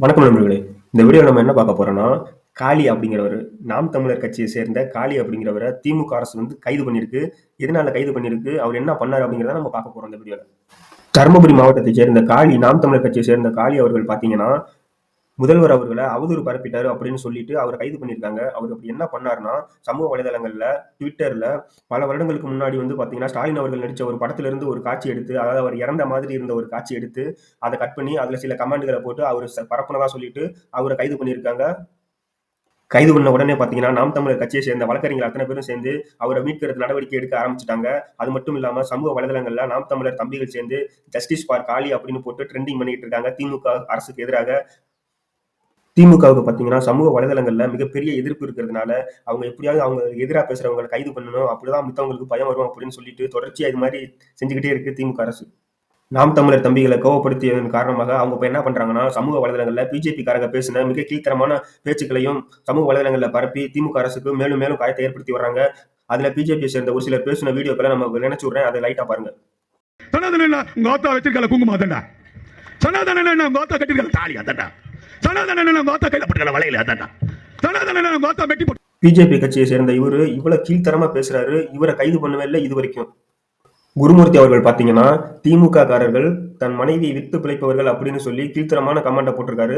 வணக்கம் நண்பர்களே. இந்த வீடியோல நம்ம என்ன பார்க்க போறோம்னா, காளி அப்படிங்கிறவரு, நாம் தமிழர் கட்சியை சேர்ந்த காளி அப்படிங்கிறவர திமுக அரசு வந்து கைது பண்ணியிருக்கு. எதனால கைது பண்ணியிருக்கு? அவர் என்ன பண்ணாரு? அப்படிங்கிறத நம்ம பார்க்க போறோம் இந்த வீடியோல. தர்மபுரி மாவட்டத்தைச் சேர்ந்த காளி, நாம் தமிழர் கட்சியை சேர்ந்த காளி அவர்கள் பார்த்தீங்கன்னா, முதல்வர் அவர்கள அவதூறு பரப்பிட்டாரு அப்படின்னு சொல்லிட்டு அவர கைது பண்ணியிருக்காங்க. அவரு அப்படி என்ன பண்ணாருன்னா, சமூக வலைதளங்கள்ல, Twitterல பல வருடங்களுக்கு முன்னாடி வந்து பார்த்தீங்கன்னா, ஸ்டாலின் அவர்கள் நடிச்ச ஒரு படத்திலிருந்து ஒரு காட்சி எடுத்து, அதாவது அவர் இறந்த மாதிரி இருந்த ஒரு காட்சி எடுத்து, அத கட் பண்ணி அதுல சில கமெண்ட்கள போட்டு அவரு பரப்புனதா சொல்லிட்டு அவர கைது பண்ணியிருக்காங்க. கைது பண்ண உடனே பார்த்தீங்கன்னா, நாம் தமிழர் கட்சியை சேர்ந்த வழக்கறிஞர்கள் அத்தன பேரும் சேர்ந்து அவர மீட்கிறது நடவடிக்கை எடுக்க ஆரம்பிச்சுட்டாங்க. அது மட்டும் இல்லாம சமூக வலைதளங்கள்ல நாம் தமிழர் தம்பிகள் சேர்ந்து ஜஸ்டிஸ் ஃபார் காளி அப்படின்னு போட்டு ட்ரெண்டிங் பண்ணிட்டு இருக்காங்க. திமுக அரசுக்கு எதிராக. திமுகவுக்கு பார்த்தீங்கன்னா, சமூக வலைதளங்கள்ல மிகப்பெரிய எதிர்ப்பு இருக்கிறதுனால, அவங்க எப்படியாவது அவங்க எதிரா பேசுறவங்கள கைது பண்ணணும். அப்பதான் மித்தவங்களுக்கு பயம் வரும் அப்படின்னு சொல்லிட்டு தொடர்ச்சியா இது மாரி செஞ்சுகிட்டே இருக்கு திமுக அரசு. நாம் தமிழர் தம்பிகள கோவப்படுத்தியதன் காரணமாக அவங்க இப்ப என்ன பண்றாங்கன்னா, சமூக வலைதளங்கள்ல பிஜேபிக்காரங்க பேசின மிக கீழ்த்தரமான பேச்சுக்களையும் சமூக வலைதளங்கள்ல பரப்பி திமுக அரசுக்கு மேலும் மேலும் காயத்தை ஏற்படுத்தி வர்றாங்க. அதுல பிஜேபியை சேர்ந்த ஒரு சிலர் பேசின வீடியோக்கள நம்ம நினைச்சு விடுறேன். அத லைட்டா பாருங்க. சனாதன உங்க ஆத்தா வச்சிருக்கல குங்குமம் அதண்டா. சனாதன உங்க ஆத்தா கட்டிருக்கல தாலி அதண்டா. சனாதன உங்க ஆத்தா கையில பட்டுக்கல வளையல அதண்டா. சனாதன உங்க ஆத்தா மெட்டி போட்டு பிஜேபி கட்சியை சேர்ந்த இவரு இவ்வளவு கீழ்த்தரமா பேசுறாரு. இவர கைது பண்ணவே இல்ல இதுவரைக்கும். குருமூர்த்தி அவர்கள் பார்த்தீங்கன்னா, திமுக காரர்கள் தன் மனைவியை வித்து பிழைப்பவர்கள் அப்படின்னு சொல்லி கீழ்த்தரமான கமெண்ட்ட போட்டிருக்காரு.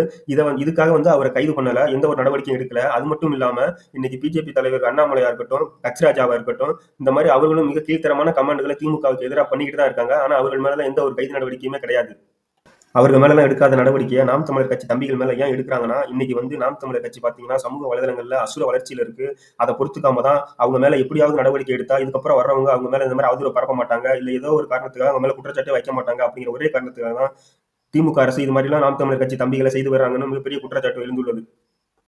இதுக்காக வந்து அவர கைது பண்ணல. எந்த ஒரு நடவடிக்கையும் எடுக்கல. அது மட்டும் இல்லாம, இன்னைக்கு பிஜேபி தலைவர் அண்ணாமலையா இருக்கட்டும், கச்ராஜாவா இருக்கட்டும், இந்த மாரி அவர்களும் மிக கீழ்த்தரமான கமெண்ட்கள திமுகவுக்கு எதிரா பண்ணிக்கிட்டு தான் இருக்காங்க. ஆனா அவர்கள் மேலலாம் எந்த ஒரு கைது நடவடிக்கையுமே கிடையாது. அவர்கள் மேலலாம் எடுக்காத நடவடிக்கைய நாம் தமிழர் கட்சி தம்பிகள் மேல ஏன் எடுக்குறாங்கன்னா, இன்னைக்கு வந்து நாம் தமிழர் கட்சி பார்த்தீங்கன்னா, சமூக வலைதளங்கள்ல அசுர வளர்ச்சியில இருக்கு. அத பொறுத்துக்காம தான் அவங்க மேல எப்படியாவது நடவடிக்கை எடுத்தா, இதுக்கப்புறம் வர்றவங்க அவங்க மேல இந்த மாரி அவதூற பரப்ப மாட்டாங்க. இல்ல ஏதோ ஒரு காரணத்துக்காக அவங்க மேல குற்றச்சாட்டே வைக்க மாட்டாங்க. அப்படிங்கிற ஒரே காரணத்துக்காக தான் திமுக அரசு இது மாரிலாம் நாம் தமிழர் கட்சி தம்பிகள செய்து வர்றாங்கன்னு மிகப்பெரிய குற்றச்சாட்டு எழுந்துள்ளது.